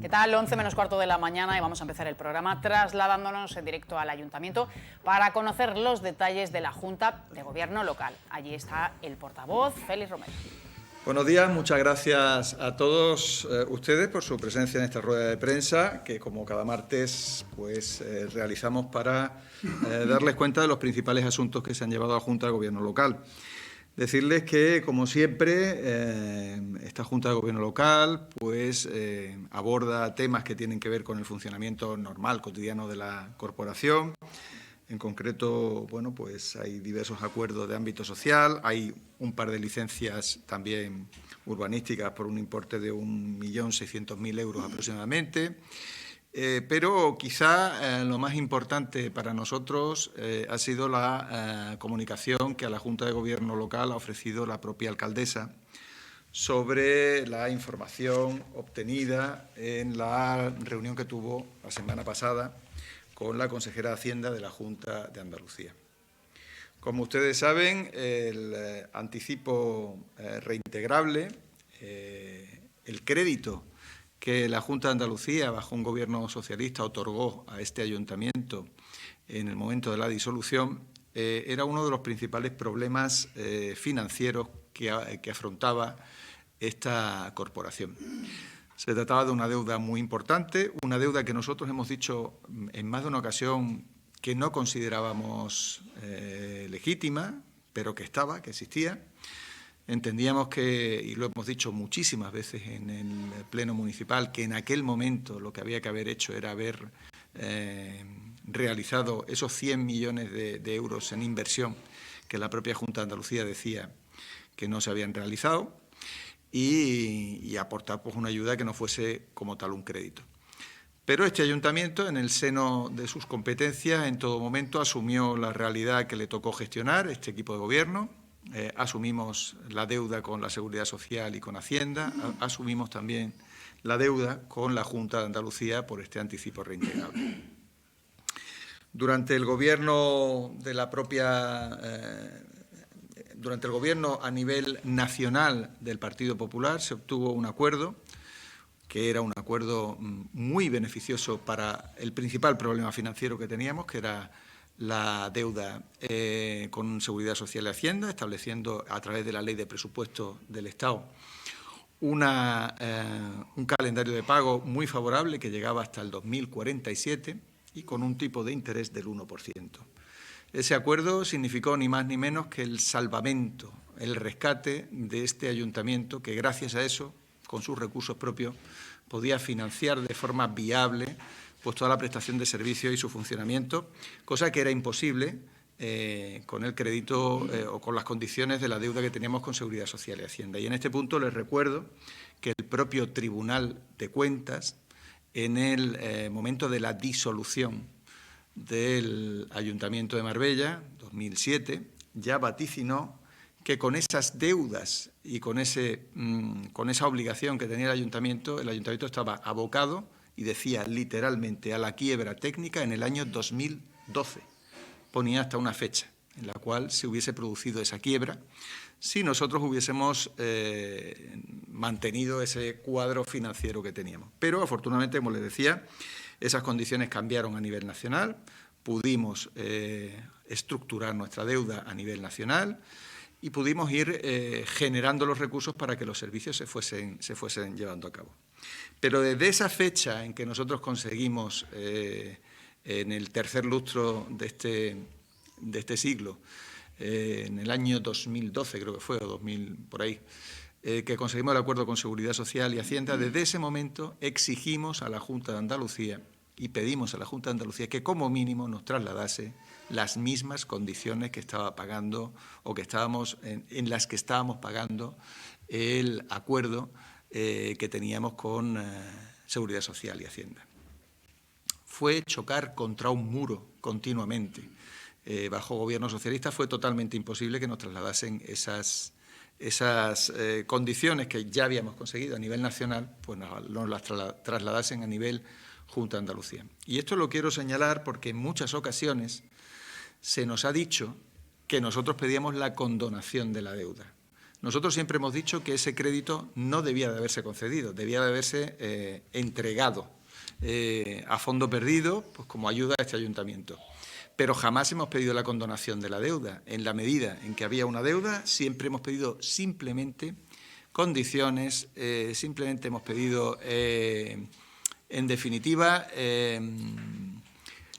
¿Qué tal? 11 menos cuarto de la mañana y vamos a empezar el programa trasladándonos en directo al Ayuntamiento para conocer los detalles de la Junta de Gobierno local. Allí está el portavoz, Félix Romero. Buenos días, muchas gracias a todos ustedes por su presencia en esta rueda de prensa que, como cada martes, realizamos para darles cuenta de los principales asuntos que se han llevado a la Junta de Gobierno local. Decirles que, como siempre, esta Junta de Gobierno local aborda temas que tienen que ver con el funcionamiento normal, cotidiano de la corporación. En concreto, hay diversos acuerdos de ámbito social, hay un par de licencias también urbanísticas por un importe de 1.600.000 euros aproximadamente. Pero quizá lo más importante para nosotros ha sido la comunicación que a la Junta de Gobierno local ha ofrecido la propia alcaldesa sobre la información obtenida en la reunión que tuvo la semana pasada con la consejera de Hacienda de la Junta de Andalucía. Como ustedes saben, el anticipo reintegrable, el crédito que la Junta de Andalucía, bajo un gobierno socialista, otorgó a este ayuntamiento en el momento de la disolución, era uno de los principales problemas financieros que afrontaba esta corporación. Se trataba de una deuda muy importante, una deuda que nosotros hemos dicho en más de una ocasión que no considerábamos legítima, pero que estaba, que existía. Entendíamos que, y lo hemos dicho muchísimas veces en el Pleno Municipal, que en aquel momento lo que había que haber hecho era haber realizado esos 100 millones de euros en inversión que la propia Junta de Andalucía decía que no se habían realizado y aportar una ayuda que no fuese como tal un crédito. Pero este ayuntamiento, en el seno de sus competencias, en todo momento asumió la realidad que le tocó gestionar este equipo de gobierno. Asumimos la deuda con la Seguridad Social y con Hacienda, asumimos también la deuda con la Junta de Andalucía por este anticipo reintegrable. Durante el gobierno durante el gobierno a nivel nacional del Partido Popular se obtuvo un acuerdo que era un acuerdo muy beneficioso para el principal problema financiero que teníamos, que era la deuda con Seguridad Social y Hacienda, estableciendo a través de la Ley de Presupuestos del Estado un calendario de pago muy favorable que llegaba hasta el 2047 y con un tipo de interés del 1%. Ese acuerdo significó ni más ni menos que el salvamento, el rescate de este ayuntamiento que, gracias a eso, con sus recursos propios, podía financiar de forma viable toda la prestación de servicios y su funcionamiento, cosa que era imposible con el crédito o con las condiciones de la deuda que teníamos con Seguridad Social y Hacienda. Y en este punto les recuerdo que el propio Tribunal de Cuentas, en el momento de la disolución del Ayuntamiento de Marbella, 2007, ya vaticinó que con esas deudas y con esa obligación que tenía el Ayuntamiento estaba abocado, y decía literalmente, a la quiebra técnica en el año 2012. Ponía hasta una fecha en la cual se hubiese producido esa quiebra si nosotros hubiésemos mantenido ese cuadro financiero que teníamos. Pero, afortunadamente, como les decía, esas condiciones cambiaron a nivel nacional, pudimos estructurar nuestra deuda a nivel nacional y pudimos ir generando los recursos para que los servicios se fuesen llevando a cabo. Pero desde esa fecha en que nosotros conseguimos, en el tercer lustro de este siglo, en el año 2012 creo que fue, o 2000, por ahí, que conseguimos el acuerdo con Seguridad Social y Hacienda, desde ese momento exigimos a la Junta de Andalucía y pedimos a la Junta de Andalucía que como mínimo nos trasladase las mismas condiciones que estaba pagando o que estábamos en las que estábamos pagando el acuerdo que teníamos con Seguridad Social y Hacienda. Fue chocar contra un muro continuamente. Bajo gobierno socialista fue totalmente imposible que nos trasladasen esas condiciones que ya habíamos conseguido a nivel nacional, pues nos las trasladasen a nivel Junta de Andalucía. Y esto lo quiero señalar porque en muchas ocasiones se nos ha dicho que nosotros pedíamos la condonación de la deuda. Nosotros siempre hemos dicho que ese crédito no debía de haberse concedido, debía de haberse entregado a fondo perdido, pues como ayuda a este ayuntamiento. Pero jamás hemos pedido la condonación de la deuda. En la medida en que había una deuda, siempre hemos pedido simplemente condiciones, simplemente hemos pedido, en definitiva,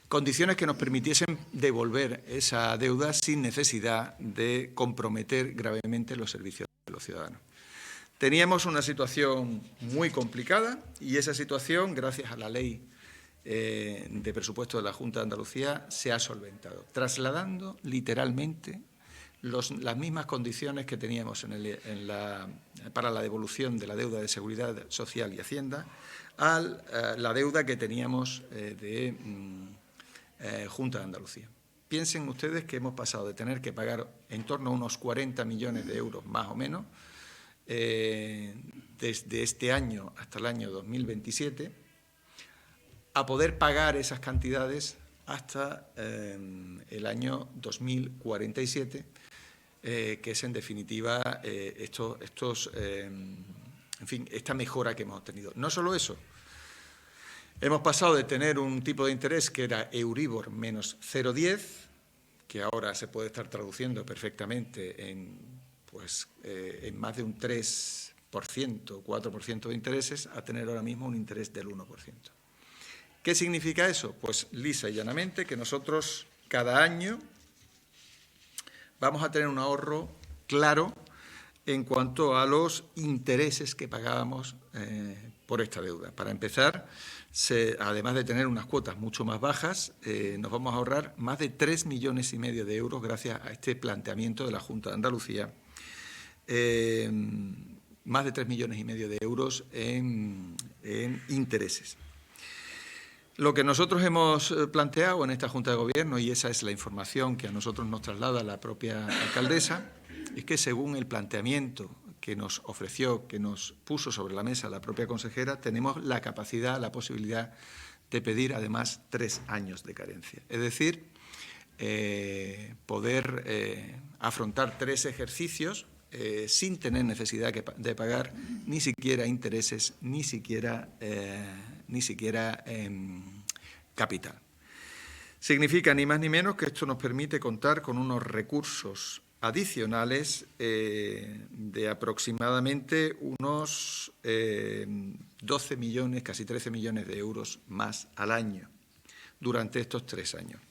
condiciones que nos permitiesen devolver esa deuda sin necesidad de comprometer gravemente los servicios de los ciudadanos. Teníamos una situación muy complicada y esa situación, gracias a la ley de presupuesto de la Junta de Andalucía, se ha solventado, trasladando literalmente las mismas condiciones que teníamos para la devolución de la deuda de Seguridad Social y Hacienda a la deuda que teníamos de Junta de Andalucía. Piensen ustedes que hemos pasado de tener que pagar en torno a unos 40 millones de euros, más o menos, desde este año hasta el año 2027, a poder pagar esas cantidades hasta el año 2047, que es en definitiva esta mejora que hemos obtenido. No solo eso, hemos pasado de tener un tipo de interés que era Euribor menos 0,10, que ahora se puede estar traduciendo perfectamente en más de un 3%, 4% de intereses, a tener ahora mismo un interés del 1%. ¿Qué significa eso? Pues lisa y llanamente que nosotros cada año vamos a tener un ahorro claro en cuanto a los intereses que pagábamos por esta deuda. Para empezar, además de tener unas cuotas mucho más bajas, nos vamos a ahorrar más de 3,5 millones de euros gracias a este planteamiento de la Junta de Andalucía, más de 3,5 millones de euros en intereses. Lo que nosotros hemos planteado en esta Junta de Gobierno, y esa es la información que a nosotros nos traslada la propia alcaldesa, es que según el planteamiento que nos ofreció, que nos puso sobre la mesa la propia consejera, tenemos la capacidad, la posibilidad de pedir además 3 años de carencia. Es decir, poder afrontar 3 ejercicios sin tener necesidad de pagar ni siquiera intereses, ni siquiera capital. Significa ni más ni menos que esto nos permite contar con unos recursos adicionales de aproximadamente unos 12 millones, casi 13 millones de euros más al año durante estos 3 años.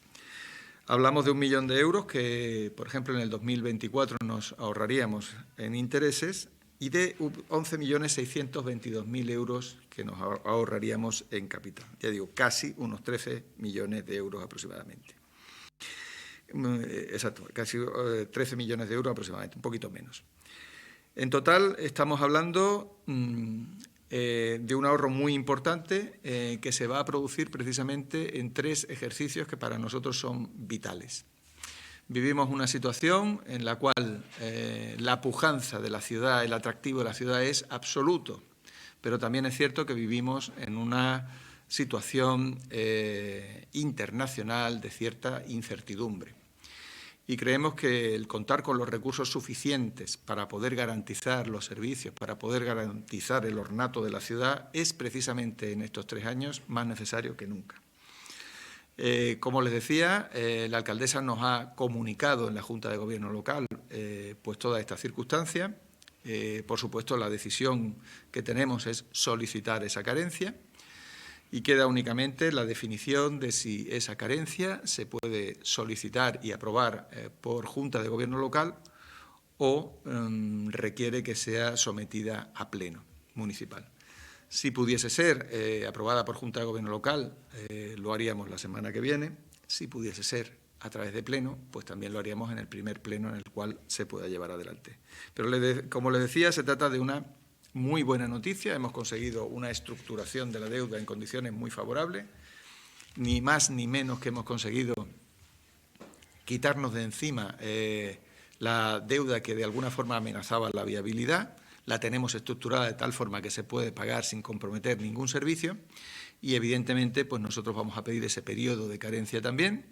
Hablamos de 1 millón de euros que, por ejemplo, en el 2024 nos ahorraríamos en intereses y de 11.622.000 euros que nos ahorraríamos en capital. Ya digo, casi unos 13 millones de euros aproximadamente. Exacto, casi 13 millones de euros aproximadamente, un poquito menos. En total estamos hablando de un ahorro muy importante que se va a producir precisamente en 3 ejercicios que para nosotros son vitales. Vivimos una situación en la cual la pujanza de la ciudad, el atractivo de la ciudad es absoluto, pero también es cierto que vivimos en una situación internacional de cierta incertidumbre. Y creemos que el contar con los recursos suficientes para poder garantizar los servicios, para poder garantizar el ornato de la ciudad, es precisamente en estos 3 años más necesario que nunca. Como les decía, la alcaldesa nos ha comunicado en la Junta de Gobierno local pues toda esta circunstancia. Por supuesto, la decisión que tenemos es solicitar esa carencia. Y queda únicamente la definición de si esa carencia se puede solicitar y aprobar por Junta de Gobierno local o requiere que sea sometida a pleno municipal. Si pudiese ser aprobada por Junta de Gobierno local, lo haríamos la semana que viene. Si pudiese ser a través de pleno, pues también lo haríamos en el primer pleno en el cual se pueda llevar adelante. Pero como les decía, se trata de una muy buena noticia. Hemos conseguido una estructuración de la deuda en condiciones muy favorables, ni más ni menos que hemos conseguido quitarnos de encima la deuda que de alguna forma amenazaba la viabilidad. la tenemos estructurada de tal forma que se puede pagar sin comprometer ningún servicio y, evidentemente, pues nosotros vamos a pedir ese periodo de carencia también,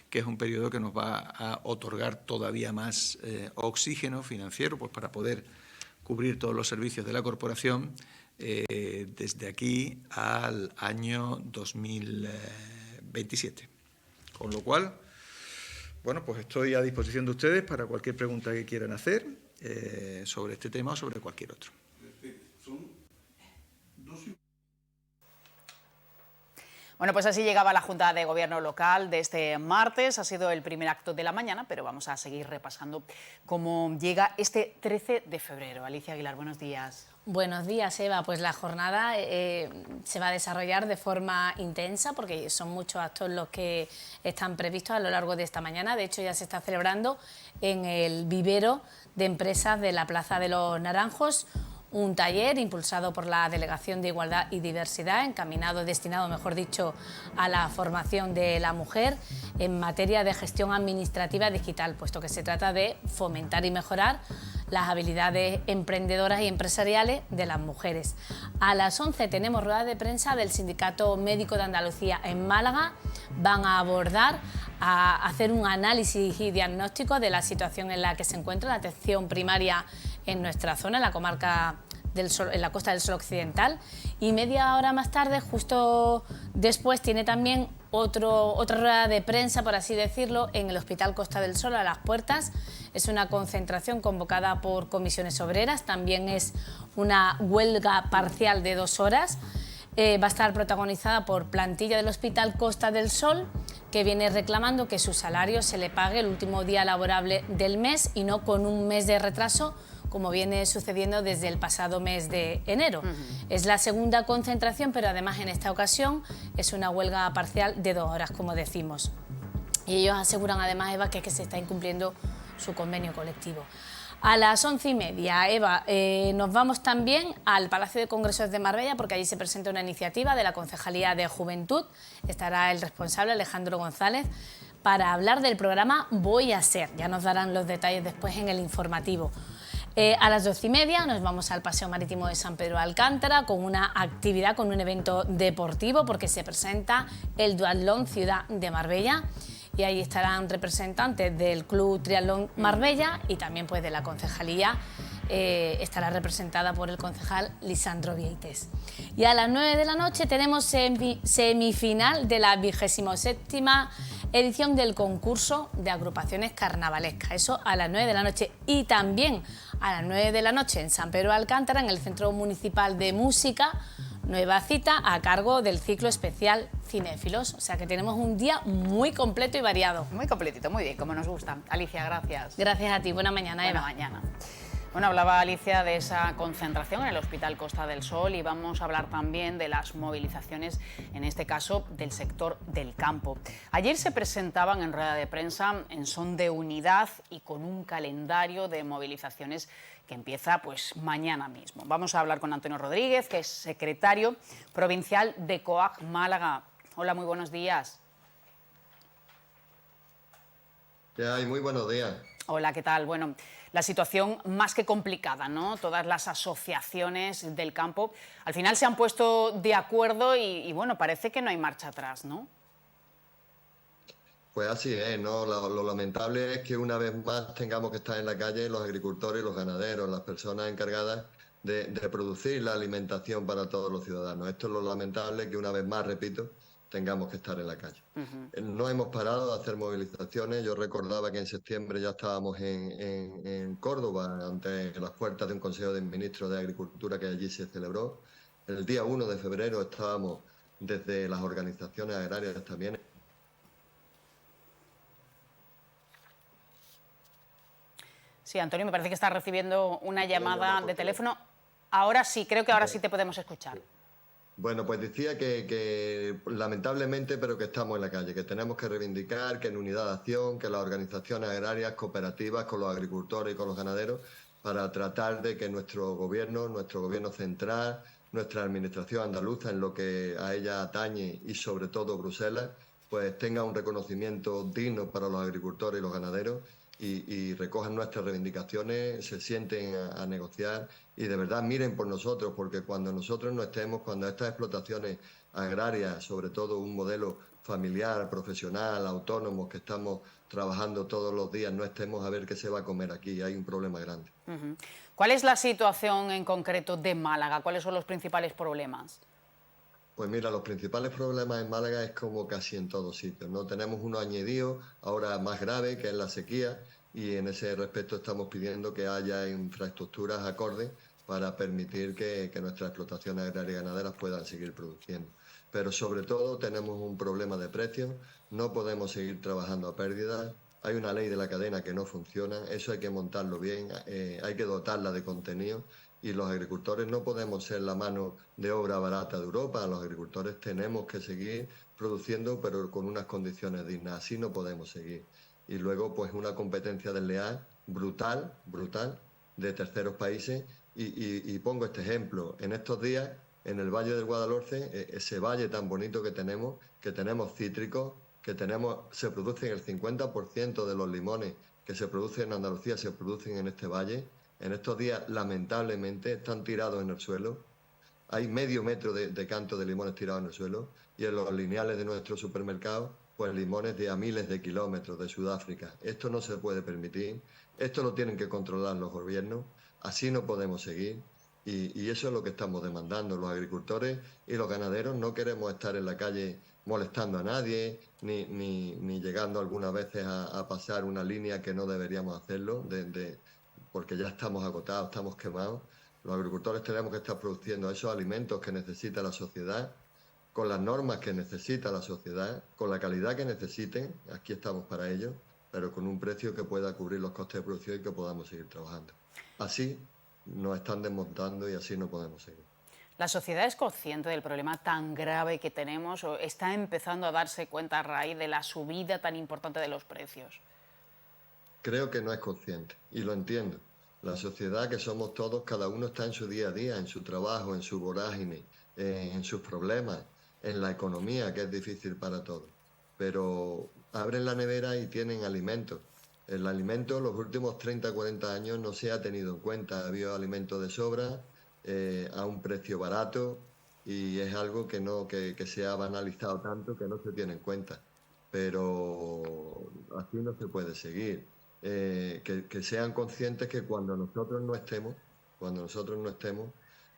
que es un periodo que nos va a otorgar todavía más oxígeno financiero, pues para poder cubrir todos los servicios de la corporación desde aquí al año 2027. Con lo cual, bueno, pues estoy a disposición de ustedes para cualquier pregunta que quieran hacer sobre este tema o sobre cualquier otro. Bueno, pues así llegaba la Junta de Gobierno local de este martes. Ha sido el primer acto de la mañana, pero vamos a seguir repasando cómo llega este 13 de febrero. Alicia Aguilar, buenos días. Buenos días, Eva. Pues la jornada se va a desarrollar de forma intensa porque son muchos actos los que están previstos a lo largo de esta mañana. De hecho, ya se está celebrando en el vivero de empresas de la Plaza de los Naranjos un taller impulsado por la Delegación de Igualdad y Diversidad, destinado, mejor dicho, a la formación de la mujer en materia de gestión administrativa digital, puesto que se trata de fomentar y mejorar las habilidades emprendedoras y empresariales de las mujeres. A las 11 tenemos rueda de prensa del Sindicato Médico de Andalucía en Málaga. Van a hacer un análisis y diagnóstico de la situación en la que se encuentra la atención primaria en nuestra zona, en la comarca en la Costa del Sol Occidental, y media hora más tarde, justo después, tiene también otra rueda de prensa, por así decirlo, en el Hospital Costa del Sol, a las puertas. Es una concentración convocada por comisiones obreras, también es una huelga parcial de 2 horas. Va a estar protagonizada por plantilla del Hospital Costa del Sol, que viene reclamando que su salario se le pague el último día laborable del mes y no con un mes de retraso, como viene sucediendo desde el pasado mes de enero. Es la segunda concentración, pero además en esta ocasión es una huelga parcial de 2 horas, como decimos. Y ellos aseguran además, Eva, que se está incumpliendo su convenio colectivo. A las 11:30, Eva, nos vamos también al Palacio de Congresos de Marbella, porque allí se presenta una iniciativa de la Concejalía de Juventud. Estará el responsable, Alejandro González, para hablar del programa Voy a Ser. Ya nos darán los detalles después en el informativo. A las 12:30 nos vamos al Paseo Marítimo de San Pedro de Alcántara con una actividad, con un evento deportivo, porque se presenta el Duatlón Ciudad de Marbella, y ahí estarán representantes del Club Triatlón Marbella y también, pues, de la concejalía. Estará representada por el concejal Lisandro Vieites. Y a las 9 de la noche tenemos semifinal de la 27ª edición del concurso de agrupaciones carnavalescas. Eso a las 9 de la noche. Y también a las 9 de la noche en San Pedro de Alcántara, en el Centro Municipal de Música, nueva cita a cargo del ciclo especial Cinéfilos. O sea que tenemos un día muy completo y variado. Muy completito, muy bien, como nos gusta. Alicia, gracias. Gracias a ti. Buena mañana, Eva. Buena mañana. Bueno, hablaba Alicia de esa concentración en el Hospital Costa del Sol y vamos a hablar también de las movilizaciones, en este caso del sector del campo. Ayer se presentaban en rueda de prensa en son de unidad y con un calendario de movilizaciones que empieza, pues, mañana mismo. Vamos a hablar con Antonio Rodríguez, que es secretario provincial de COAG Málaga. Hola, muy buenos días. ¿Qué hay? Muy buenos días. Hola, ¿qué tal? Bueno, la situación más que complicada, ¿no? Todas las asociaciones del campo al final se han puesto de acuerdo y bueno, parece que no hay marcha atrás, ¿no? Pues así es, ¿no? Lo lamentable es que una vez más tengamos que estar en la calle los agricultores y los ganaderos, las personas encargadas de producir la alimentación para todos los ciudadanos. Esto es lo lamentable, que una vez más, repito, tengamos que estar en la calle. No hemos parado de hacer movilizaciones. Yo recordaba que en septiembre ya estábamos en Córdoba, ante las puertas de un Consejo de Ministros de Agricultura que allí se celebró. El día 1 de febrero estábamos desde las organizaciones agrarias también. Sí, Antonio, me parece que estás recibiendo una llamada de teléfono. Ahora sí, creo que ahora sí te podemos escuchar. Bueno, pues decía que lamentablemente, pero que estamos en la calle, que tenemos que reivindicar que en unidad de acción, que las organizaciones agrarias cooperativas con los agricultores y con los ganaderos, para tratar de que nuestro gobierno central, nuestra administración andaluza, en lo que a ella atañe, y sobre todo Bruselas, pues tenga un reconocimiento digno para los agricultores y los ganaderos, y recojan nuestras reivindicaciones, se sienten a negociar y de verdad miren por nosotros, porque cuando nosotros no estemos, cuando estas explotaciones agrarias, sobre todo un modelo familiar, profesional, autónomos, que estamos trabajando todos los días, no estemos, a ver qué se va a comer aquí, hay un problema grande. ¿Cuál es la situación en concreto de Málaga? ¿Cuáles son los principales problemas? Pues mira, los principales problemas en Málaga es como casi en todos sitios, ¿no? Tenemos uno añadido, ahora más grave, que es la sequía, y en ese respecto estamos pidiendo que haya infraestructuras acordes para permitir que nuestras explotaciones agrarias y ganaderas puedan seguir produciendo. Pero sobre todo tenemos un problema de precios, no podemos seguir trabajando a pérdidas, hay una ley de la cadena que no funciona, eso hay que montarlo bien, hay que dotarla de contenido y los agricultores no podemos ser la mano de obra barata de Europa. Los agricultores tenemos que seguir produciendo, pero con unas condiciones dignas. Así no podemos seguir. Y luego, pues, una competencia desleal brutal, brutal, de terceros países. Y pongo este ejemplo. En estos días, en el Valle del Guadalhorce, ese valle tan bonito que tenemos cítricos, se producen el 50% de los limones que se producen en Andalucía, se producen en este valle. En estos días, lamentablemente, están tirados en el suelo. Hay medio metro de canto de limones tirados en el suelo y en los lineales de nuestros supermercados, pues limones de a miles de kilómetros de Sudáfrica. Esto no se puede permitir, esto lo tienen que controlar los gobiernos, así no podemos seguir y eso es lo que estamos demandando. Los agricultores y los ganaderos no queremos estar en la calle molestando a nadie, ni llegando algunas veces a pasar una línea que no deberíamos hacerlo, porque ya estamos agotados, estamos quemados. Los agricultores tenemos que estar produciendo esos alimentos que necesita la sociedad, con las normas que necesita la sociedad, con la calidad que necesiten, aquí estamos para ello, pero con un precio que pueda cubrir los costes de producción y que podamos seguir trabajando. Así nos están desmontando y así no podemos seguir. ¿La sociedad es consciente del problema tan grave que tenemos o está empezando a darse cuenta a raíz de la subida tan importante de los precios? Creo que no es consciente y lo entiendo. La sociedad que somos todos, cada uno está en su día a día, en su trabajo, en su vorágine, en sus problemas, en la economía, que es difícil para todos. Pero abren la nevera y tienen alimentos. El alimento, los últimos 30, 40 años no se ha tenido en cuenta. Ha habido alimento de sobra, a un precio barato, y es algo que se ha banalizado tanto que no se tiene en cuenta. Pero así no se puede seguir. Que sean conscientes que cuando nosotros no estemos,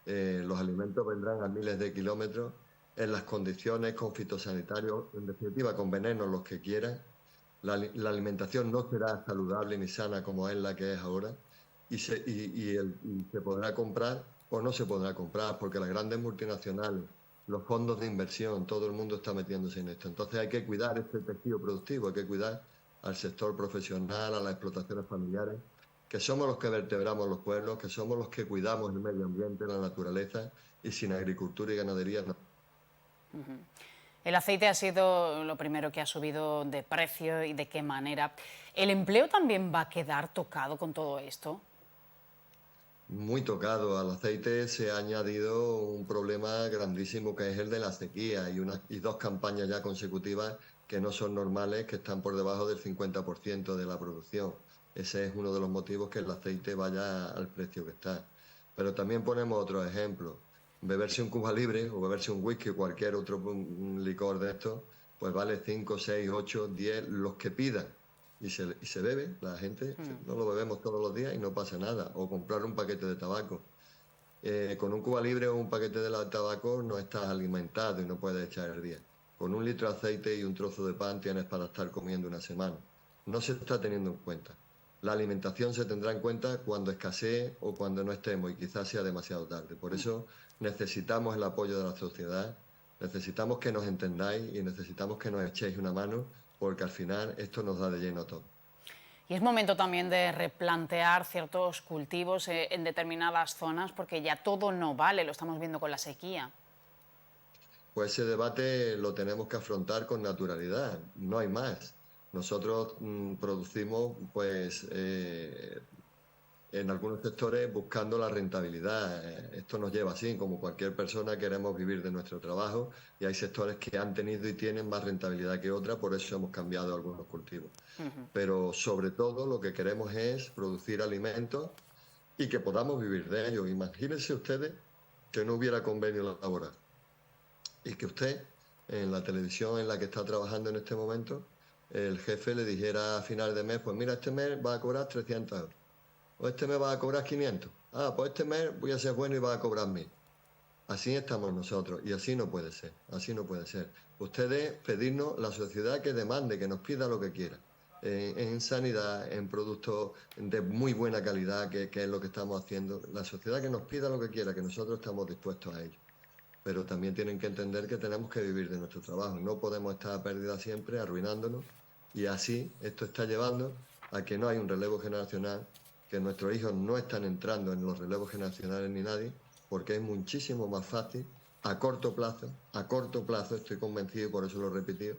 los alimentos vendrán a miles de kilómetros en las condiciones, con fitosanitarios, en definitiva con venenos, los que quieran. La alimentación no será saludable ni sana como es la que es ahora y se podrá comprar o no se podrá comprar, porque las grandes multinacionales, los fondos de inversión, todo el mundo está metiéndose en esto. Entonces hay que cuidar este tejido productivo, hay que cuidar al sector profesional, a las explotaciones familiares, que somos los que vertebramos los pueblos, que somos los que cuidamos el medio ambiente, la naturaleza, y sin agricultura y ganadería no. El aceite ha sido lo primero que ha subido de precio y de qué manera. ¿El empleo también va a quedar tocado con todo esto? Muy tocado. Al aceite se ha añadido un problema grandísimo que es el de la sequía y dos campañas ya consecutivas que no son normales, que están por debajo del 50% de la producción. Ese es uno de los motivos que el aceite vaya al precio que está. Pero también ponemos otros ejemplos. Beberse un Cuba Libre o beberse un whisky o cualquier otro licor de estos, pues vale 5, 6, 8, 10, los que pidan. Y se bebe, la gente no lo bebemos todos los días y no pasa nada. O comprar un paquete de tabaco. Con un Cuba Libre o un paquete de tabaco no estás alimentado y no puedes echar el día. Con un litro de aceite y un trozo de pan tienes para estar comiendo una semana. No se está teniendo en cuenta. La alimentación se tendrá en cuenta cuando escasee o cuando no estemos y quizás sea demasiado tarde. Por eso necesitamos el apoyo de la sociedad, necesitamos que nos entendáis y necesitamos que nos echéis una mano, porque al final esto nos da de lleno a todos. Y es momento también de replantear ciertos cultivos en determinadas zonas, porque ya todo no vale, lo estamos viendo con la sequía. Pues ese debate lo tenemos que afrontar con naturalidad, no hay más. Nosotros producimos pues en algunos sectores buscando la rentabilidad. Esto nos lleva así, como cualquier persona queremos vivir de nuestro trabajo y hay sectores que han tenido y tienen más rentabilidad que otras, por eso hemos cambiado algunos cultivos. Pero sobre todo lo que queremos es producir alimentos y que podamos vivir de ellos. Imagínense ustedes que no hubiera convenio laboral y que usted, en la televisión en la que está trabajando en este momento, el jefe le dijera a final de mes, pues mira, este mes va a cobrar 300 euros. O este mes va a cobrar 500. Ah, pues este mes voy a ser bueno y va a cobrar 1000. Así estamos nosotros y así no puede ser, así no puede ser. Ustedes pedirnos la sociedad que demande, que nos pida lo que quiera. En sanidad, en productos de muy buena calidad, que es lo que estamos haciendo. La sociedad que nos pida lo que quiera, que nosotros estamos dispuestos a ello. Pero también tienen que entender que tenemos que vivir de nuestro trabajo. No podemos estar a pérdida siempre, arruinándonos. Y así esto está llevando a que no hay un relevo generacional, que nuestros hijos no están entrando en los relevos generacionales ni nadie, porque es muchísimo más fácil, a corto plazo, estoy convencido y por eso lo he repetido,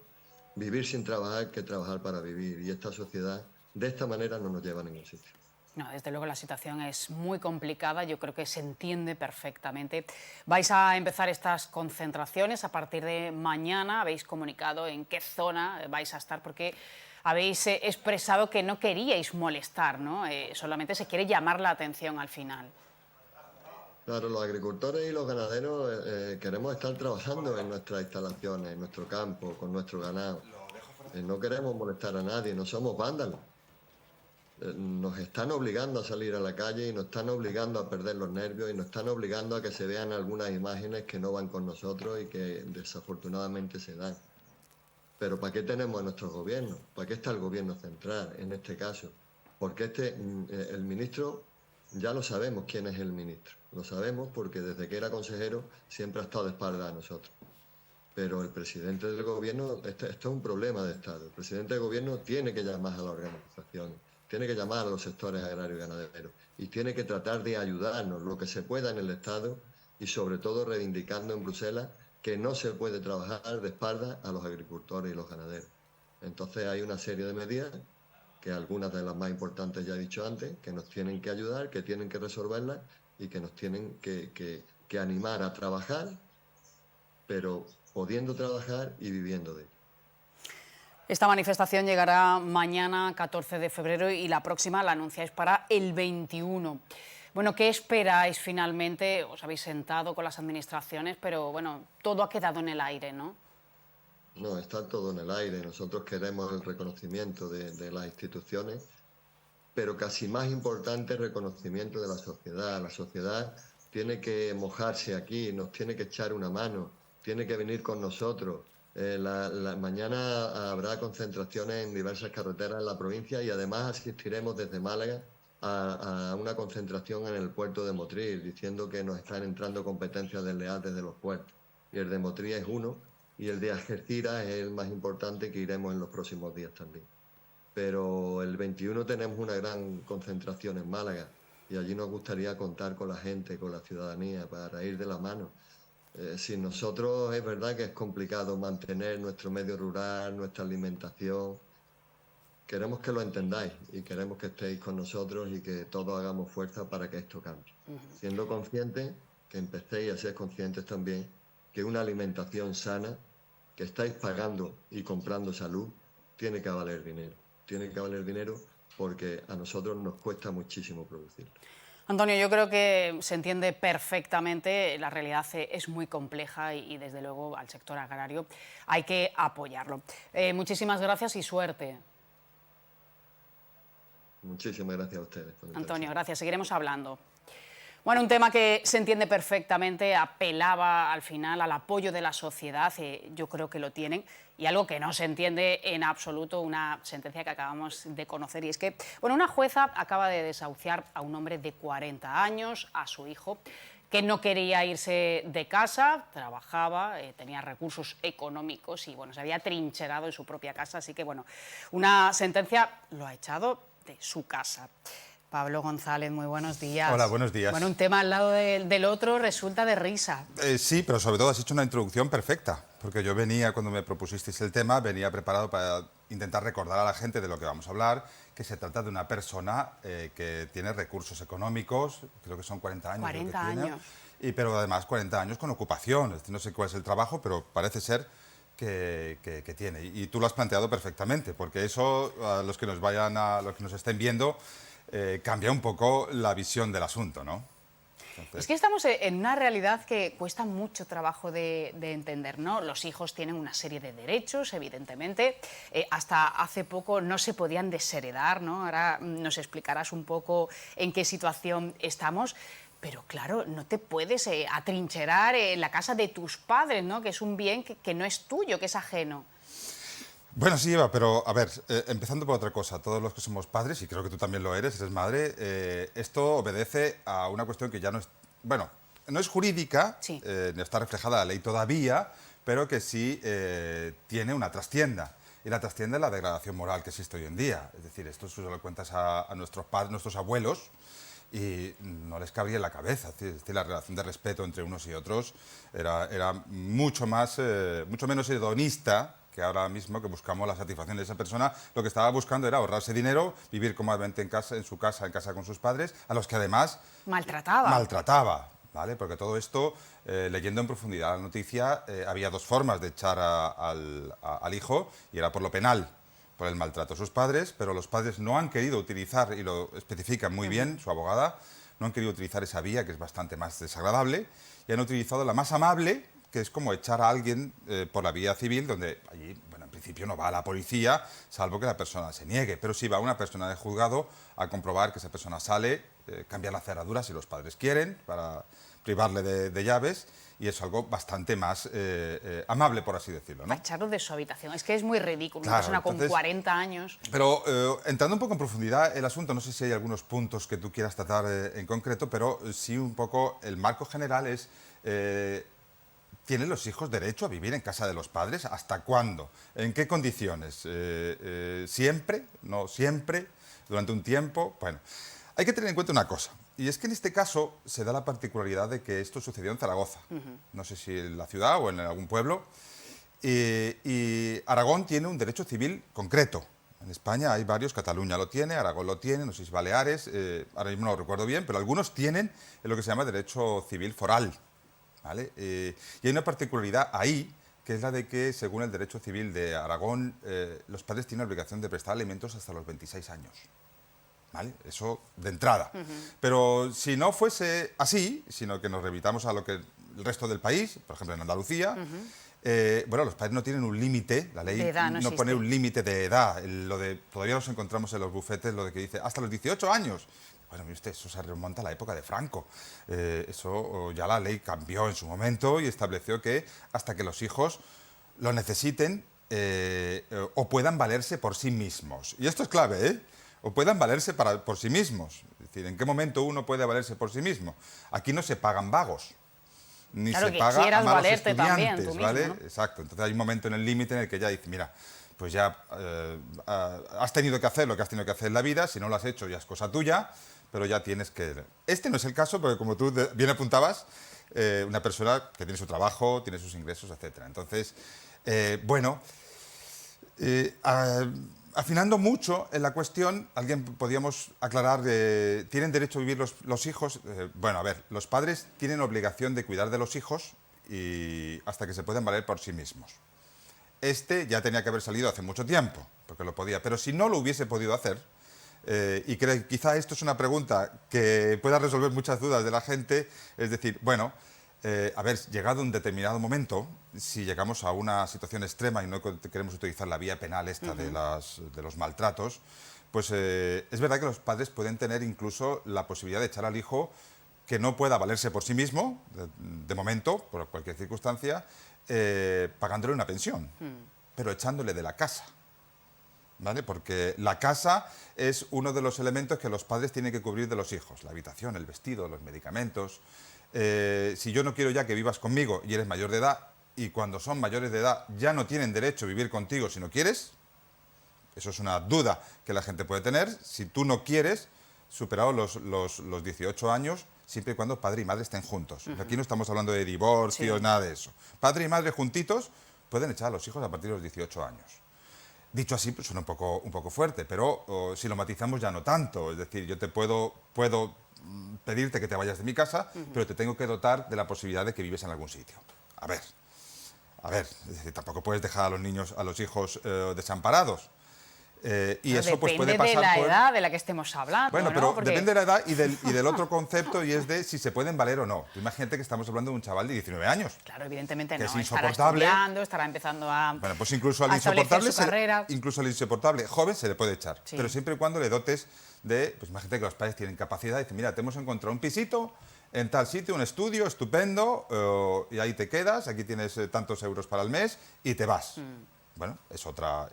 vivir sin trabajar que trabajar para vivir. Y esta sociedad, de esta manera, no nos lleva a ningún sitio. No, desde luego la situación es muy complicada, yo creo que se entiende perfectamente. Vais a empezar estas concentraciones a partir de mañana, habéis comunicado en qué zona vais a estar, porque habéis expresado que no queríais molestar, ¿no? Solamente se quiere llamar la atención al final. Claro, los agricultores y los ganaderos queremos estar trabajando en nuestras instalaciones, en nuestro campo, con nuestro ganado. No queremos molestar a nadie, no somos vándalos. Nos están obligando a salir a la calle y nos están obligando a perder los nervios y nos están obligando a que se vean algunas imágenes que no van con nosotros y que desafortunadamente se dan. Pero ¿para qué tenemos a nuestros gobiernos? ¿Para qué está el gobierno central en este caso? Porque el ministro, ya lo sabemos quién es el ministro. Lo sabemos porque desde que era consejero siempre ha estado de espalda a nosotros. Pero el presidente del gobierno, esto es un problema de Estado. El presidente del gobierno tiene que llamar a las organizaciones, tiene que llamar a los sectores agrarios y ganaderos y tiene que tratar de ayudarnos lo que se pueda en el Estado y sobre todo reivindicando en Bruselas que no se puede trabajar de espaldas a los agricultores y los ganaderos. Entonces hay una serie de medidas, que algunas de las más importantes ya he dicho antes, que nos tienen que ayudar, que tienen que resolverlas y que nos tienen que animar a trabajar, pero pudiendo trabajar y viviendo de ello. Esta manifestación llegará mañana, 14 de febrero, y la próxima la anunciáis para el 21. Bueno, ¿qué esperáis finalmente? Os habéis sentado con las administraciones, pero bueno, todo ha quedado en el aire, ¿no? No, está todo en el aire. Nosotros queremos el reconocimiento de las instituciones, pero casi más importante el reconocimiento de la sociedad. La sociedad tiene que mojarse aquí, nos tiene que echar una mano, tiene que venir con nosotros. Mañana habrá concentraciones en diversas carreteras en la provincia y además asistiremos desde Málaga a una concentración en el puerto de Motril, diciendo que nos están entrando competencias desleales desde los puertos. Y el de Motril es uno, y el de Algeciras es el más importante, que iremos en los próximos días también. Pero el 21 tenemos una gran concentración en Málaga y allí nos gustaría contar con la gente, con la ciudadanía, para ir de la mano. Sin nosotros es verdad que es complicado mantener nuestro medio rural, nuestra alimentación. Queremos que lo entendáis y queremos que estéis con nosotros y que todos hagamos fuerza para que esto cambie. Siendo conscientes, que empecéis a ser conscientes también, que una alimentación sana, que estáis pagando y comprando salud, tiene que valer dinero. Tiene que valer dinero porque a nosotros nos cuesta muchísimo producirlo. Antonio, yo creo que se entiende perfectamente, la realidad es muy compleja y desde luego al sector agrario hay que apoyarlo. Muchísimas gracias y suerte. Muchísimas gracias a ustedes. Antonio, gracias. Seguiremos hablando. Bueno, un tema que se entiende perfectamente, apelaba al final al apoyo de la sociedad, yo creo que lo tienen, y algo que no se entiende en absoluto, una sentencia que acabamos de conocer, y es que, bueno, una jueza acaba de desahuciar a un hombre de 40 años, a su hijo, que no quería irse de casa, trabajaba, tenía recursos económicos y, bueno, se había trincherado en su propia casa, así que, bueno, una sentencia lo ha echado de su casa. Pablo González, muy buenos días. Hola, buenos días. Bueno, un tema al lado del otro resulta de risa. Sí, pero sobre todo has hecho una introducción perfecta, porque yo venía, cuando me propusisteis el tema, venía preparado para intentar recordar a la gente de lo que vamos a hablar, que se trata de una persona que tiene recursos económicos, creo que son 40 años. 40 lo que tiene, años. pero además 40 años con ocupación. No sé cuál es el trabajo, pero parece ser que tiene. Y tú lo has planteado perfectamente, porque eso, a los que nos los que nos estén viendo, cambia un poco la visión del asunto, ¿no? Entonces, Es que estamos en una realidad que cuesta mucho trabajo de entender, ¿no? Los hijos tienen una serie de derechos, evidentemente. Hasta hace poco no se podían desheredar, ¿no? Ahora nos explicarás un poco en qué situación estamos. Pero claro, no te puedes atrincherar en la casa de tus padres, ¿no? Que es un bien que no es tuyo, que es ajeno. bueno, sí, Eva, pero a ver, empezando por otra cosa, todos los que somos padres, y creo que tú también lo eres madre, esto obedece a una cuestión que ya no es, bueno, no es jurídica, Sí. no está reflejada en la ley todavía, pero que sí tiene una trastienda. Y la trastienda es la degradación moral que existe hoy en día. Es decir, esto se lo cuentas a nuestros padres, nuestros abuelos, y no les cabría en la cabeza. Es decir, la relación de respeto entre unos y otros era mucho menos hedonista que ahora mismo, que buscamos la satisfacción de esa persona. Lo que estaba buscando era ahorrarse dinero, vivir cómodamente en casa, en casa con sus padres, a los que además maltrataba, ¿vale? Porque todo esto, leyendo en profundidad la noticia, había dos formas de echar al hijo, y era por lo penal, por el maltrato a sus padres, pero los padres no han querido utilizar, y lo especifica muy bien su abogada, no han querido utilizar esa vía, que es bastante más desagradable, y han utilizado la más amable, que es como echar a alguien por la vía civil, donde allí, bueno, en principio no va a la policía, salvo que la persona se niegue, pero sí va una persona de juzgado a comprobar que esa persona sale, cambiar la cerradura si los padres quieren, para privarle de llaves, y es algo bastante más amable, por así decirlo, ¿no? A echarlo de su habitación. Es que es muy ridículo. Claro, Una persona con entonces, 40 años... Pero entrando un poco en profundidad el asunto, no sé si hay algunos puntos que tú quieras tratar en concreto, pero sí un poco el marco general es... ¿Tienen los hijos derecho a vivir en casa de los padres? ¿Hasta cuándo? ¿En qué condiciones? ¿Siempre? ¿No siempre? ¿Durante un tiempo? Bueno, hay que tener en cuenta una cosa, y es que en este caso se da la particularidad de que esto sucedió en Zaragoza. No sé si en la ciudad o en algún pueblo. Y Aragón tiene un derecho civil concreto. En España hay varios, Cataluña lo tiene, Aragón lo tiene, no sé si Baleares, ahora mismo no lo recuerdo bien, pero algunos tienen lo que se llama derecho civil foral, ¿vale? Y hay una particularidad ahí, que es la de que, según el derecho civil de Aragón, los padres tienen la obligación de prestar alimentos hasta los 26 años. ¿Vale? Eso de entrada. Pero si no fuese así, sino que nos remitamos a lo que el resto del país, por ejemplo en Andalucía, bueno, los padres no tienen un límite, la ley De edad no no pone existe. un límite de edad. Todavía nos encontramos en los bufetes lo de que dice hasta los 18 años. Bueno, mire usted, eso se remonta a la época de Franco. Eso ya la ley cambió en su momento y estableció que hasta que los hijos lo necesiten o puedan valerse por sí mismos. Y esto es clave, ¿eh? O puedan valerse por sí mismos. Es decir, ¿en qué momento uno puede valerse por sí mismo? Aquí no se pagan vagos, ni Claro, se que paga a quieras malos valerte también estudiantes, tú mismo, ¿vale? ¿no? Exacto. Entonces hay un momento en el límite en el que ya dice, mira, pues ya has tenido que hacer lo que has tenido que hacer en la vida, si no lo has hecho ya es cosa tuya, pero ya tienes que... Este no es el caso, porque como tú bien apuntabas, una persona que tiene su trabajo, tiene sus ingresos, etc. Entonces, bueno... afinando mucho en la cuestión, alguien podríamos aclarar, ¿tienen derecho a vivir los hijos? Bueno, a ver, los padres tienen obligación de cuidar de los hijos y hasta que se puedan valer por sí mismos. Este ya tenía que haber salido hace mucho tiempo, porque lo podía, pero si no lo hubiese podido hacer, y quizá esto es una pregunta que pueda resolver muchas dudas de la gente, es decir, bueno... a ver, llegado un determinado momento, si llegamos a una situación extrema y no queremos utilizar la vía penal esta de los maltratos, pues es verdad que los padres pueden tener incluso la posibilidad de echar al hijo que no pueda valerse por sí mismo, de momento, por cualquier circunstancia, pagándole una pensión, pero echándole de la casa. ¿Vale? Porque la casa es uno de los elementos que los padres tienen que cubrir de los hijos, la habitación, el vestido, los medicamentos. Si yo no quiero ya que vivas conmigo y eres mayor de edad, y cuando son mayores de edad ya no tienen derecho a vivir contigo si no quieres, eso es una duda que la gente puede tener, si tú no quieres, superados los 18 años, siempre y cuando padre y madre estén juntos. Aquí no estamos hablando de divorcios, nada de eso. Padre y madre juntitos pueden echar a los hijos a partir de los 18 años. Dicho así, pues suena un poco fuerte, pero si lo matizamos ya no tanto. Es decir, yo te puedo pedirte que te vayas de mi casa, pero te tengo que dotar de la posibilidad de que vives en algún sitio. A ver, es decir, tampoco puedes dejar a los niños, a los hijos desamparados. Y pero eso pues puede depende pasar de la por... edad de la que estemos hablando. Bueno, ¿no? pero Porque... depende de la edad y del otro concepto, y es de si se pueden valer o no. Tú imagínate que estamos hablando de un chaval de 19 años. Claro, evidentemente que no. es Estará insoportable. estudiando, estará empezando a... Bueno, pues incluso al a establecer insoportable, su carrera. incluso al insoportable joven se le puede echar. Sí. Pero siempre y cuando le dotes de... Pues imagínate que los padres tienen capacidad y dicen, mira, te hemos encontrado un pisito en tal sitio, un estudio estupendo, y ahí te quedas, aquí tienes tantos euros para el mes y te vas. Bueno, es otra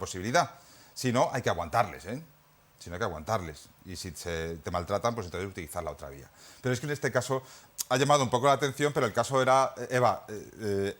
posibilidad. Si no, hay que aguantarles, ¿eh? Si no, hay que aguantarles. Y si te maltratan, pues entonces utilizar la otra vía. Pero es que en este caso ha llamado un poco la atención, pero el caso era, Eva,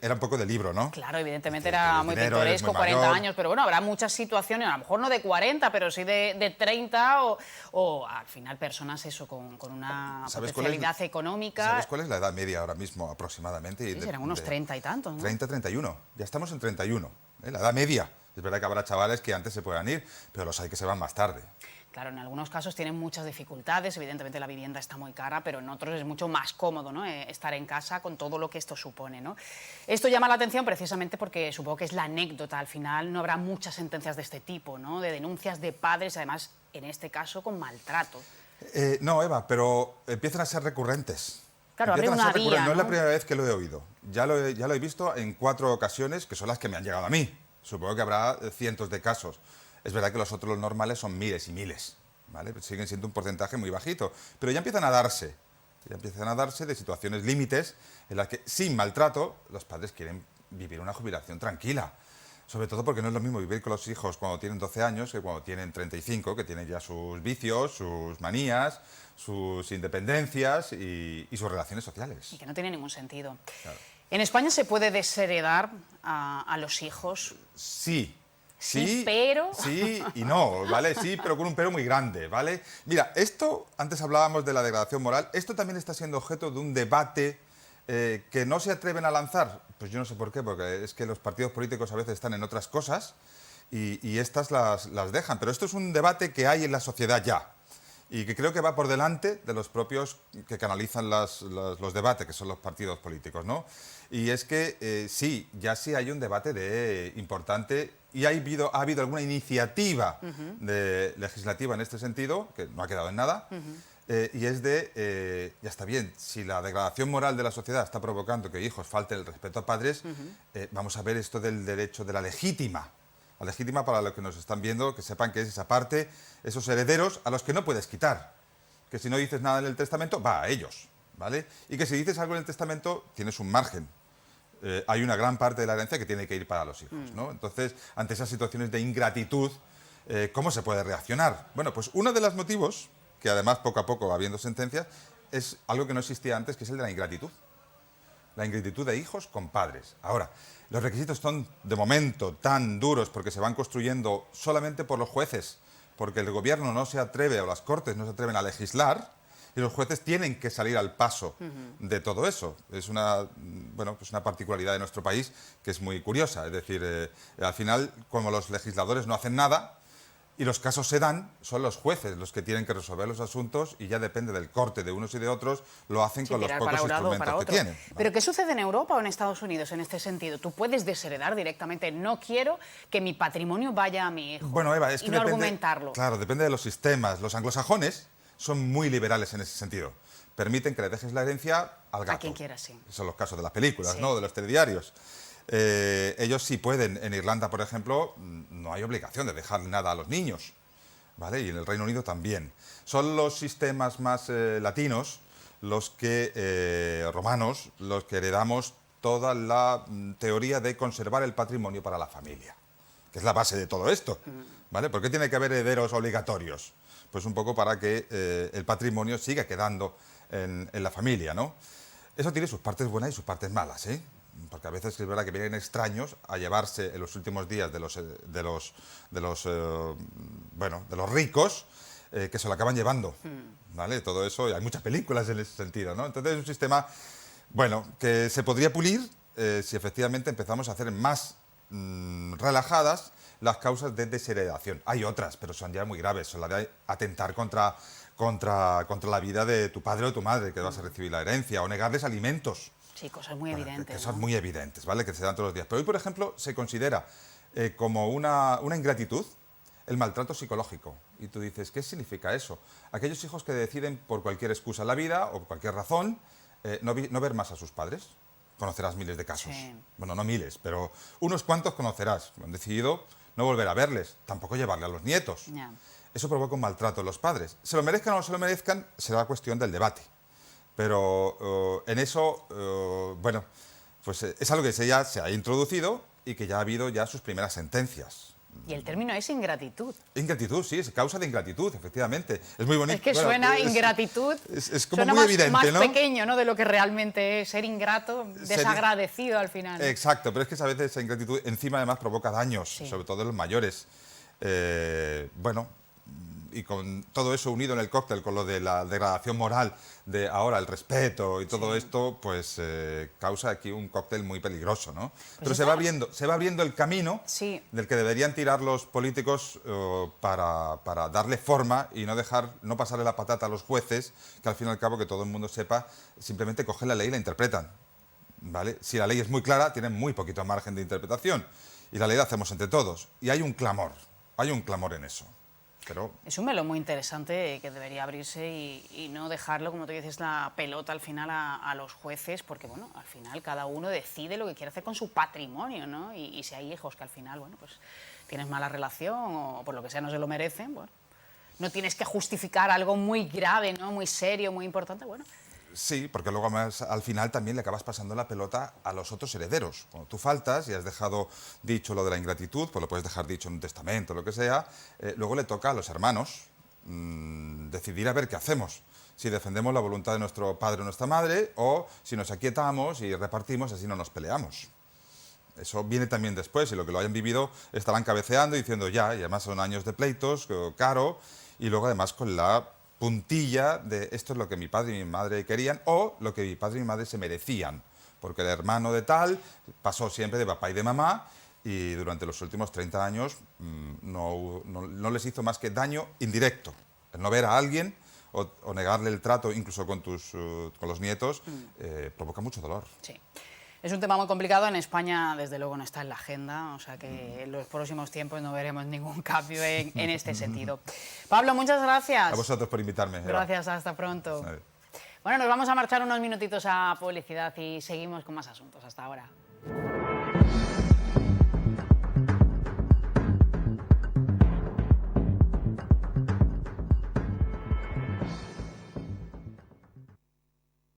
era un poco de libro, ¿no? Claro, evidentemente Es que era el muy dinero, eres pintoresco, muy 40 mayor. años, pero bueno, habrá muchas situaciones, a lo mejor no de 40, pero sí de 30 o al final personas eso con una ¿Sabes cuál es? potencialidad económica. ¿Sabes cuál es la edad media ahora mismo aproximadamente? Sí, serán unos 30 y tantos, ¿no? 30, 31. Ya estamos en 31, ¿eh? La edad media. Es verdad que habrá chavales que antes se puedan ir, pero los hay que se van más tarde. Claro, en algunos casos tienen muchas dificultades, evidentemente la vivienda está muy cara, pero en otros es mucho más cómodo, ¿no? Estar en casa con todo lo que esto supone, ¿no? Esto llama la atención precisamente porque supongo que es la anécdota, al final no habrá muchas sentencias de este tipo, ¿no? De denuncias de padres, además, en este caso, con maltrato. No, Eva, pero empiezan a ser recurrentes. Claro, abre Empiezan a una ser vía, recurrentes. No es la ¿no? primera vez que lo he oído. Ya lo he visto en 4 ocasiones, que son las que me han llegado a mí. Supongo que habrá cientos de casos. Es verdad que los normales son miles y miles, ¿vale? Pero siguen siendo un porcentaje muy bajito. Pero ya empiezan a darse de situaciones límites en las que, sin maltrato, los padres quieren vivir una jubilación tranquila. Sobre todo porque no es lo mismo vivir con los hijos cuando tienen 12 años que cuando tienen 35, que tienen ya sus vicios, sus manías, sus independencias y sus relaciones sociales. Y que no tiene ningún sentido. Claro. ¿En España se puede desheredar a los hijos? Sí. Sí, pero... Sí y no, ¿vale? Sí, pero con un pero muy grande, ¿vale? Mira, esto, antes hablábamos de la degradación moral, esto también está siendo objeto de un debate que no se atreven a lanzar. Pues yo no sé por qué, porque es que los partidos políticos a veces están en otras cosas y estas las dejan. Pero esto es un debate que hay en la sociedad ya y que creo que va por delante de los propios que canalizan los debates, que son los partidos políticos, ¿no? Y es que sí, ya sí hay un debate importante y ha habido alguna iniciativa legislativa en este sentido, que no ha quedado en nada, y es ya está bien, si la degradación moral de la sociedad está provocando que hijos falten el respeto a padres, vamos a ver esto del derecho de la legítima. La legítima, para los que nos están viendo, que sepan que es esa parte, esos herederos a los que no puedes quitar. Que si no dices nada en el testamento, va a ellos, ¿vale? Y que si dices algo en el testamento, tienes un margen. Hay una gran parte de la herencia que tiene que ir para los hijos, ¿no? Entonces, ante esas situaciones de ingratitud, ¿cómo se puede reaccionar? Bueno, pues uno de los motivos, que además poco a poco va habiendo sentencias, es algo que no existía antes, que es el de la ingratitud. La ingratitud de hijos con padres. Ahora, los requisitos son, de momento, tan duros porque se van construyendo solamente por los jueces, porque el gobierno no se atreve, o las cortes no se atreven a legislar, y los jueces tienen que salir al paso de todo eso. Es una particularidad de nuestro país que es muy curiosa. Es decir, al final, como los legisladores no hacen nada, y los casos se dan, son los jueces los que tienen que resolver los asuntos y ya depende del corte de unos y de otros, lo hacen con los tirar pocos para un lado o para instrumentos que otro. tienen, ¿vale? ¿Pero qué sucede en Europa o en Estados Unidos en este sentido? Tú puedes desheredar directamente, no quiero que mi patrimonio vaya a mi hijo. Bueno, Eva, es que y no depende, argumentarlo. Claro, depende de los sistemas. Los anglosajones son muy liberales en ese sentido. Permiten que le dejes la herencia al gato. A quien quiera, sí. Son los casos de las películas, Sí. ¿no? De los telediarios. Ellos sí pueden. En Irlanda, por ejemplo, no hay obligación de dejar nada a los niños, ¿vale? Y en el Reino Unido también. Son los sistemas más latinos, romanos, los que heredamos toda la teoría de conservar el patrimonio para la familia, que es la base de todo esto, ¿vale? ¿Por qué tiene que haber herederos obligatorios? Pues un poco para que el patrimonio siga quedando en la familia, ¿no? Eso tiene sus partes buenas y sus partes malas, ¿eh? Porque a veces es verdad que vienen extraños a llevarse en los últimos días de los ricos que se lo acaban llevando, ¿vale? Todo eso, y hay muchas películas en ese sentido, ¿no? Entonces es un sistema, bueno, que se podría pulir si efectivamente empezamos a hacer más relajadas las causas de desheredación. Hay otras, pero son ya muy graves, son la de atentar contra la vida de tu padre o tu madre, que vas a recibir la herencia, o negarles alimentos. Sí, cosas muy evidentes. Cosas ¿no? muy evidentes, ¿vale? Que se dan todos los días. Pero hoy, por ejemplo, se considera como una ingratitud el maltrato psicológico. Y tú dices, ¿qué significa eso? Aquellos hijos que deciden por cualquier excusa en la vida o por cualquier razón no ver más a sus padres. Conocerás miles de casos. Sí. Bueno, no miles, pero unos cuantos conocerás. Han decidido no volver a verles, tampoco llevarle a los nietos. Ya. Eso provoca un maltrato en los padres. Se lo merezcan o no se lo merezcan, será cuestión del debate. Pero en eso, bueno, pues es algo que ya se ha introducido y que ya ha habido ya sus primeras sentencias. Y el término es ingratitud. Ingratitud, sí, es causa de ingratitud, efectivamente. Es muy bonito. Es que Bueno, suena ingratitud, es como suena muy más, evidente, más ¿no? pequeño, ¿no?, de lo que realmente es ser ingrato, desagradecido al final. Exacto, pero es que a veces esa ingratitud encima además provoca daños, Sí. sobre todo en los mayores. Bueno, y con todo eso unido en el cóctel, con lo de la degradación moral, de ahora el respeto y todo esto, pues causa aquí un cóctel muy peligroso, ¿no? Pero se va abriendo el camino Sí. del que deberían tirar los políticos para darle forma y no pasarle la patata a los jueces, que al fin y al cabo, que todo el mundo sepa, simplemente cogen la ley y la interpretan, ¿vale? Si la ley es muy clara, tienen muy poquito margen de interpretación, y la ley la hacemos entre todos, y hay un clamor en eso. Pero Es un melón muy interesante que debería abrirse y no dejarlo, como tú dices, la pelota al final a los jueces, porque bueno, al final cada uno decide lo que quiere hacer con su patrimonio, ¿no? Y si hay hijos que al final, bueno, pues tienes mala relación o por lo que sea no se lo merecen, bueno, no tienes que justificar algo muy grave, ¿no?, muy serio, muy importante, bueno. sí, porque luego además, al final también le acabas pasando la pelota a los otros herederos. Cuando tú faltas y has dejado dicho lo de la ingratitud, pues lo puedes dejar dicho en un testamento, lo que sea, luego le toca a los hermanos decidir a ver qué hacemos. Si defendemos la voluntad de nuestro padre o nuestra madre, o si nos aquietamos y repartimos, así no nos peleamos. Eso viene también después, y lo que lo hayan vivido estarán cabeceando y diciendo ya, y además son años de pleitos, caro, y luego además con la puntilla de esto es lo que mi padre y mi madre querían o lo que mi padre y mi madre se merecían, porque el hermano de tal pasó siempre de papá y de mamá y durante los últimos 30 años no les hizo más que daño indirecto. El no ver a alguien o negarle el trato, incluso con los nietos, provoca mucho dolor. Sí. Es un tema muy complicado. En España, desde luego, no está en la agenda, o sea que en los próximos tiempos no veremos ningún cambio en este sentido. Pablo, muchas gracias. A vosotros por invitarme. Eva. Gracias, hasta pronto. Vale. Bueno, nos vamos a marchar unos minutitos a publicidad y seguimos con más asuntos. Hasta ahora.